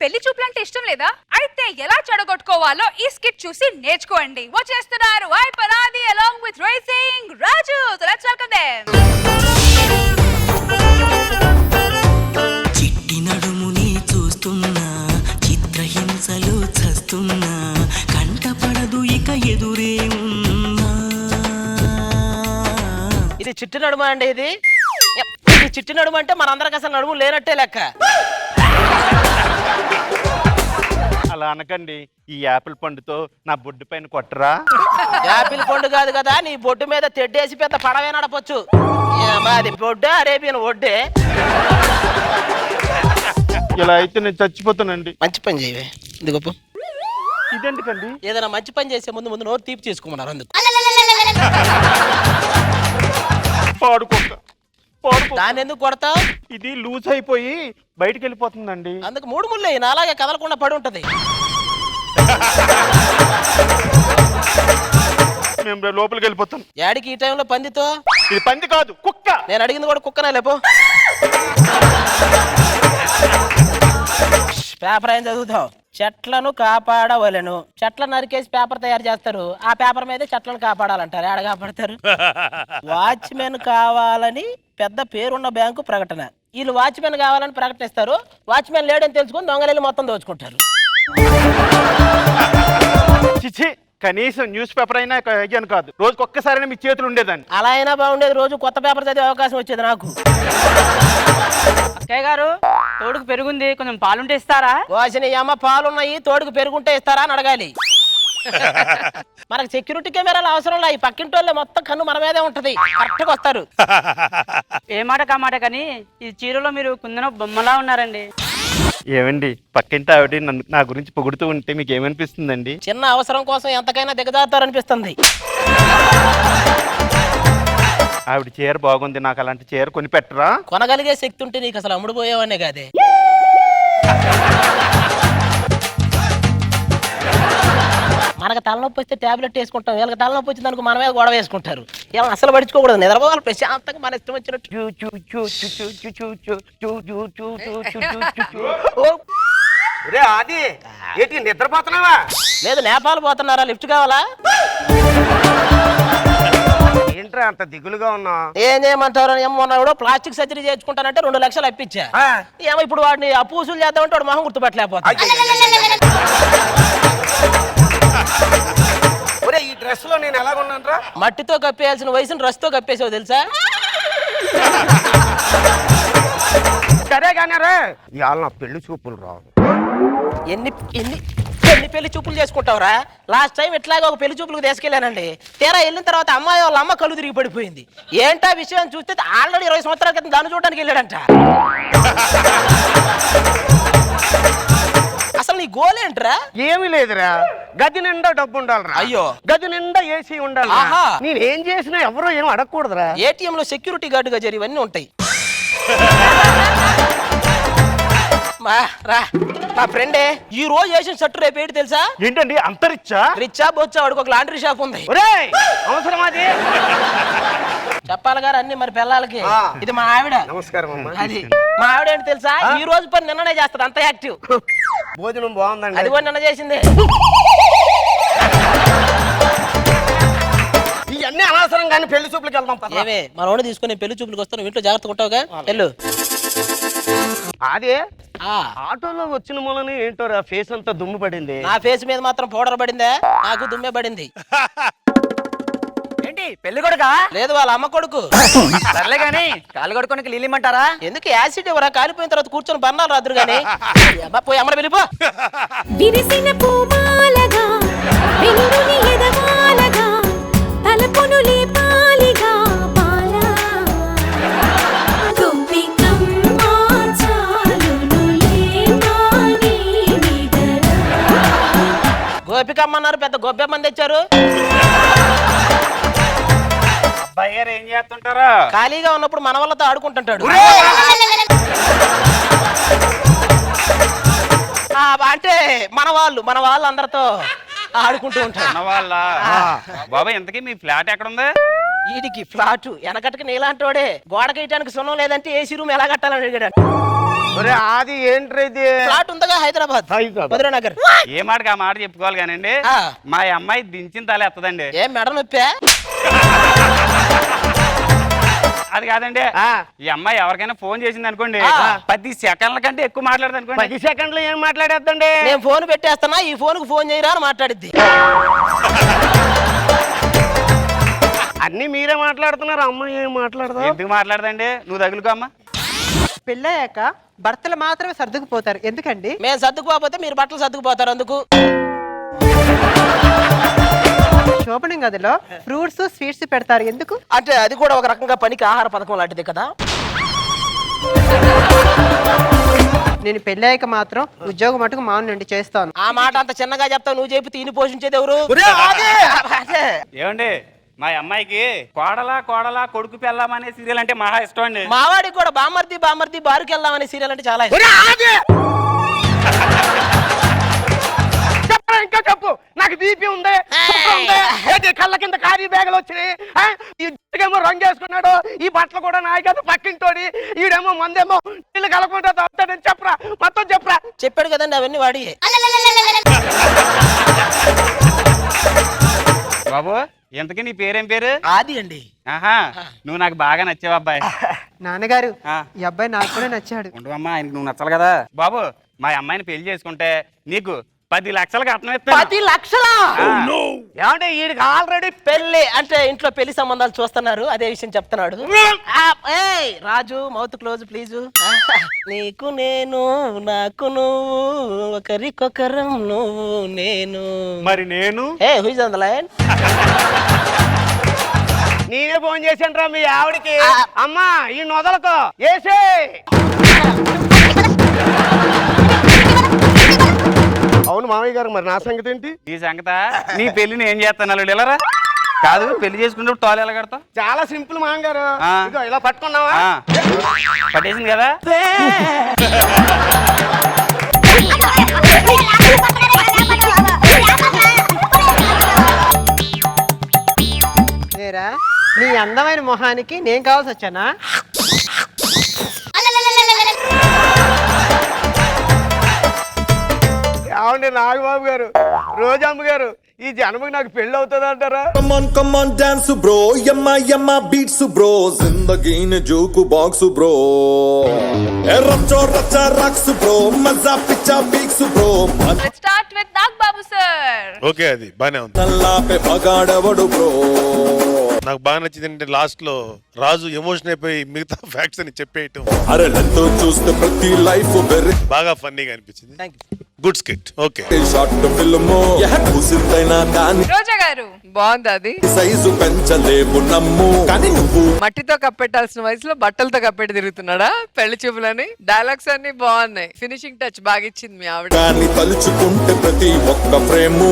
పెళ్లి చూపులంటే ఇష్టం లేదా? అయితే ఎలా చెడగొట్టుకోవాలో ఈ స్కిట్ చూసి నేర్చుకోండి. వచ్చేస్తున్నారు I పరాది along with Racing Raju. So let's welcome them. చిట్టి నడుముని చూస్తున్నా, చిత్రహింసలు చస్తున్నా, కంటపడదు ఇక ఎదురే ఉన్నా. ఇది చిట్టి నడుమ అండి. ఇది చిట్టి నడుమ అంటే మనందరికి అసలు నడుము లేనట్టే లెక్క. అలా అనకండి. ఈ యాపిల్ పండుతో నా బొడ్డు పైన కొట్టరా? యాపిల్ పండు కాదు కదా, నీ బొడ్డు మీద తెడ్డేసి పెద్ద పడవే నడపొచ్చు. అది బొడ్డే అరేబియన్ ఒడ్డే. ఇలా అయితే నేను చచ్చిపోతానండి. మంచి పని చేయవే. ఇది గొప్ప. ఇదెందుకండి? ఏదైనా మంచి పని చేసే ముందు ముందు నోరు తీపి చేసుకోమన్నారు అందుకు. పాడుకోక దాన్ని ఎందుకు కొడతావు? ఇది లూజ్ అయిపోయి బయటికి వెళ్ళిపోతుందండి. అందుకు 3 ముళ్ళు అయినా అలాగే కదలకుండా పడి ఉంటది. మేము లోపలికి వెళ్ళిపోతాం. యాడికి ఈ టైంలో పందితో? ఇది పంది కాదు, కుక్క. నేను అడిగింది కూడా కుక్కనే. లేపో. పేపర్ ఏం చదువుతావు? చెట్లను కాపాడవలెను. చెట్లను నరికేసి పేపర్ తయారు చేస్తారు. ఆ పేపర్ మీద చెట్లను కాపాడాలంటారు. ఏడ కాపాడతారు? వాచ్మెన్ కావాలని పెద్ద పేరున్న బ్యాంకు ప్రకటన. వీళ్ళు వాచ్మెన్ కావాలని ప్రకటిస్తారు. వాచ్మెన్ లేడని తెలుసుకుని దొంగలు మొత్తం దోచుకుంటారు. చిచి, కనీసం న్యూస్ పేపర్ అయినా అయ్యాను కాదు. రోజుకి ఒక్కసారైనా మీ చేతులు ఉండేదాన్ని. అలా అయినా బాగుండేది. రోజు కొత్త పేపర్ చదివే అవకాశం వచ్చేది నాకు. అక్కయ్య గారు, తోడుకు పెరుగుంది, కొంచెం పాలుంటే ఇస్తారా? వాసిన అమ్మ పాలున్నాయి, తోడుకు పెరుగుంటే ఇస్తారా అని అడగాలి. మనకు సెక్యూరిటీ కెమెరాలు అవసరం లే. ఈ పక్కింటి వాళ్ళే మొత్తం కన్ను మన మీదే ఉంటది. కరెక్ట్గా వస్తారు. ఏ మాట కామాట కానీ ఈ చీరలో మీరు కుందన బొమ్మలా ఉన్నారండి. ఏమండి, పక్కింటి ఆవిడ నా గురించి పొగుడుతూ ఉంటే మీకు ఏమనిపిస్తుందండి? చిన్న అవసరం కోసం ఎంతకైనా దిగజారుతారనిపిస్తుంది. ఆవిడ చీర బాగుంది, నాకు అలాంటి చీర కొని పెట్టరా? కొనగలిగే శక్తి ఉంటే నీకు అసలు అమ్ముడుపోయేవాడినే కాదే. మనకు తలనొప్పి వస్తే టాబ్లెట్ వేసుకుంటాం. వీళ్ళకి తలనొప్పి వచ్చింది అనుకో మన మీద గొడవ వేసుకుంటారు. వీళ్ళని అసలు పడుచుకోకూడదు. నిద్రపోవాలి ప్రశాంతంగా మన ఇష్టం వచ్చినట్టు. అది ఏంటి నిద్రపోతున్నావా? లేదు, నేపాల్ పోతున్నారా? లిఫ్ట్ కావాలా? ఏంట్రా అంత దిగులుగా ఉన్నా? ఏం చేయమంటారు? ఏమన్నా కూడా ప్లాస్టిక్ సర్జరీ చేయించుకుంటానంటే 2 లక్షలు అప్పించా. ఏమో ఇప్పుడు వాడిని అప్పు వసూలు చేద్దామంటే వాడు మొహం గుర్తుపట్టలేకపోతా. ఈ డ్రెస్ లో నేను ఎలాగున్నాను? మట్టితో కప్పేయాల్సిన వయసును డ్రెస్ తో కప్పేసావు తెలుసా? సరే కానీ రే, ఇవాళ నా పెళ్లి చూపులు రావు. ఎన్ని ఎన్ని ఎన్ని పెళ్లి చూపులు చేసుకుంటావురా? లాస్ట్ టైం ఇట్లాగే ఒక పెళ్లి చూపులకు తీసుకెళ్ళానండి. తీరా వెళ్ళిన తర్వాత అమ్మాయి వాళ్ళ అమ్మ కళ్ళు తిరిగి పడిపోయింది. ఏంటా విషయం చూస్తే ఆల్రెడీ 20 సంవత్సరాల క్రితం దాన్ని చూడడానికి వెళ్ళాడంట. అసలు నీ గోల్ ఏంట్రా? ఏమీ లేదురా, గది నిండా డబ్బు ఉండాలిరా. అయ్యో, గది నిండా ఏసీ ఉండాలి. ఆహా. నేనేం చేసినా ఎవరో ఏం అడగకూడదురా. ఏటీఎం లో సెక్యూరిటీ గార్డుగా జరిగి ఇవన్నీ ఉంటాయి. మా ఫ్రెండే ఈ రోజు వేసిన షర్టు రేపు ఏంటి తెలుసా? ఏంటండి అంతరిచ్చా? రిచ్చా బొచ్చా? వాడికి ఒక లాండ్రీ షాప్ ఉంది. అవసరం అది చెప్పాలి గారు అన్ని మరి పిల్లలకి. ఇది మా ఆవిడ. నమస్కారం అమ్మా. అది మా ఆవిడ ఏంటి తెలుసా? ఈ రోజు పని నిన్ననే చేస్తుంది. అంత యాక్టివ్. భోజనం బాగుందండి. అది కూడా నిన్న చేసింది. ఇవన్నీ అనవసరం కానీ పెళ్లి చూపులకు వెళ్దాం. ఏమే మనోడు తీసుకుని పెళ్లి చూపులకు వస్తాను. ఇంట్లో జాగ్రత్తగా ఉంటావుగా? వెళ్ళు. అదే ఆటోలో వచ్చిన మూలని ఏంటో ఫేస్ అంతా దుమ్ము పడింది. నా ఫేస్ మీద మాత్రం పౌడర్ పడిందే, నాకు దుమ్మే పడింది. ఏంటి పెళ్లి కొడుకా? లేదు, వాళ్ళ అమ్మ కొడుకు. సర్లే గాని కాలు కొడుకోనికి లీలిమంటారా? ఎందుకు యాసిడ్ ఎవరా? కాలిపోయిన తర్వాత కూర్చొని బర్ణాలు రాదురు గాని. పోయి అమ్మని వెళ్ళిపో. విరిసిన పూమాలగా వెలుగుని ఎదవాలగా తలపును లేపాలిగా బాలా గొబ్బికమ్మ చాలునులే మాని నిదరా. గోపికమ్మన్నారు, పెద్ద గొబ్బెమ్మని తెచ్చారు. అబ్బాయి గారు ఏం చేస్తుంటారా? ఖాళీగా ఉన్నప్పుడు మన వాళ్ళతో ఆడుకుంటుంటాడు. అంటే మన వాళ్ళు అందరితో ఆడుకుంటూ ఉంటారు. వాళ్ళ బాబాయ్ ఎంతకీ మీ ఫ్లాట్ ఎక్కడ ఉంది? వీడికి ఫ్లాట్ వెనకటికి నీలాంటోడే. గోడకేయటానికి సున్నం లేదంటే ఏసీ రూమ్ ఎలా కట్టాలని అడిగాడు. ఒరే ఆది ఏంట్రా ఇది ఫ్లాట్ ఉందిగా హైదరాబాద్ మధురానగర్. ఏ మాటకి ఆ మాట చెప్పుకోవాలి కానండి ఆ. మా అమ్మాయి దించిన తల ఎత్తదండి. ఏం మెడ నొప్పా? అది కాదండి ఆ. ఈ అమ్మాయి ఎవరికైనా ఫోన్ చేసింది అనుకోండి ఆ. 10 సెకండ్ల కంటే ఎక్కువ మాట్లాడదు అనుకోండి. 10 సెకండ్లు ఏం మాట్లాడేద్దండి నేను ఫోన్ పెట్టేస్తున్నా, ఈ ఫోన్ కు ఫోన్ చేయరా అని మాట్లాడిద్ది. అన్ని మీరే మాట్లాడుతున్నారు, అమ్మాయి ఏం మాట్లాడదా? ఎందుకు మాట్లాడదండి? నువ్వు తగులుకో అమ్మా. పెళ్ళయ్యాక భర్తలు మాత్రమే సర్దుకుపోతారు ఎందుకండి? మేము సర్దుకుపోతే మీరు బట్టలు సర్దుకుపోతారు అందుకు. శోభనం గదిలో ఫ్రూట్స్ స్వీట్స్ పెడతారు ఎందుకు? అంటే అది కూడా ఒక రకంగా పనికి ఆహార పథకం లాంటిది కదా. నేను పెళ్ళయ్యాక మాత్రం ఉద్యోగం మటుకు మానండి చేస్తాను. ఆ మాట అంత చిన్నగా చెప్తావు, నువ్వు చెప్పి తిని పోషించేది ఎవరు? అదే. ఏమండి మా అమ్మాయికి కోడలా కోడలా కొడుకు పెళ్ళాం అనే సీరియల్ అంటే మహా ఇష్టం అండి. మావాడికి కూడా బామర్ది బామర్ది బారుకి వెళ్దాం అనే సీరియల్ అంటే చాలా ఇష్టం. చెప్పరా ఇంకా చెప్పు, నాకు బీపీ ఉంది, షుగర్ ఉంది, ఏంటి కళ్ళ కింద ఖాళీ బ్యాగులు వచ్చినాయి, ఈ జుట్టుకేమో రంగు వేసుకున్నాడు, ఈ బట్టలు కూడా నాయకదు పక్కింటోడి, ఈడేమో మందేమో నీళ్ళు కలకుండా తాగుతాడని చెప్పరా, మొత్తం చెప్పరా. చెప్పాడు కదండి అవన్నీ వాడి. బాబు ఇంతకీ నీ పేరేం పేరు? ఆది అండి. ఆహా నువ్వు నాకు బాగా నచ్చావు అబ్బాయి. నాన్నగారు ఆ. ఈ అబ్బాయి నాకు కూడా నచ్చాడు. ఉండు అమ్మా, ఆయనకు నువ్వు నచ్చాలి కదా. బాబు మా అమ్మాయిని పెళ్లి చేసుకుంటే నీకు 10 లక్షలు కట్నం ఇస్తాను. 10 లక్షలా? ఆ. ఏమంటే వీడికి ఆల్రెడీ పెళ్లి అంటే ఇంట్లో పెళ్లి సంబంధాలు చూస్తున్నారు, అదే విషయం చెప్తున్నాడు. ఏయ్, రాజు మౌత్ క్లోజ్ ప్లీజ్. నీకు నేను నాకు నువ్వు ఒకరికొకరం నువ్వు నేను. మరి నేను ఏ who is on the line? నేనే ఫోన్ చేశాను రా మీ ఆవిడకి, అమ్మా ఈ నొదలకు వేసే. అవును మామయ్య గారు, మరి నా సంగతి ఏంటి? నీ సంగత నీ పెళ్లిని ఏం చేస్తాను అల్లుడు వెళ్ళరా. కాదు పెళ్లి చేసుకుంటే తోలు ఎలా కడతావు? చాలా సింపుల్ మామగారు, ఆ. ఇదిగో ఇలా పట్టుకున్నావా? పట్టేసింది కదా. లేరా నీ అందమైన మొహానికి నేను కావాల్సి వచ్చానా? ఏమండి నాగబాబు గారు, రోజమ్మ గారు, ఈ జన్మకి నాకు పెళ్లి అవుతుంది అంటారా? come on dance bro yamma yamma beats bro zindagi ne joke box bro erracho racha rocks bro maza picha beats bro Let's start with Nagbabu sir. Okay అది బానే ఉంది. talla pe bagaadavadu bro నాకు బాగా నచ్చింది ఏంటంటే last లో రాజు emotion అయిపోయి మిగతా ఫ్యాక్ట్స్ అని చెప్పేయటం are lento చూస్తే ప్రతి లైఫ్ వెరీ బాగా ఫన్నీగా అనిపించింది. Good skit. Okay short film కూసిందైనా కానీ రోజా గారు బాగుంది అది. సైజు పెంచలేము నమ్ము కానీ నువ్వు మట్టితో కప్పెట్టాల్సిన వయసులో బట్టలతో కప్పెట్టి తిరుగుతున్నాడా పెళ్లి చూపులని. డైలాగ్స్ అన్ని బాగున్నాయి, ఫినిషింగ్ టచ్ బాగా ఇచ్చింది మీ ఆవిడ. కానీ తలుచుకుంటే ప్రతి ఒక్క ఫ్రేము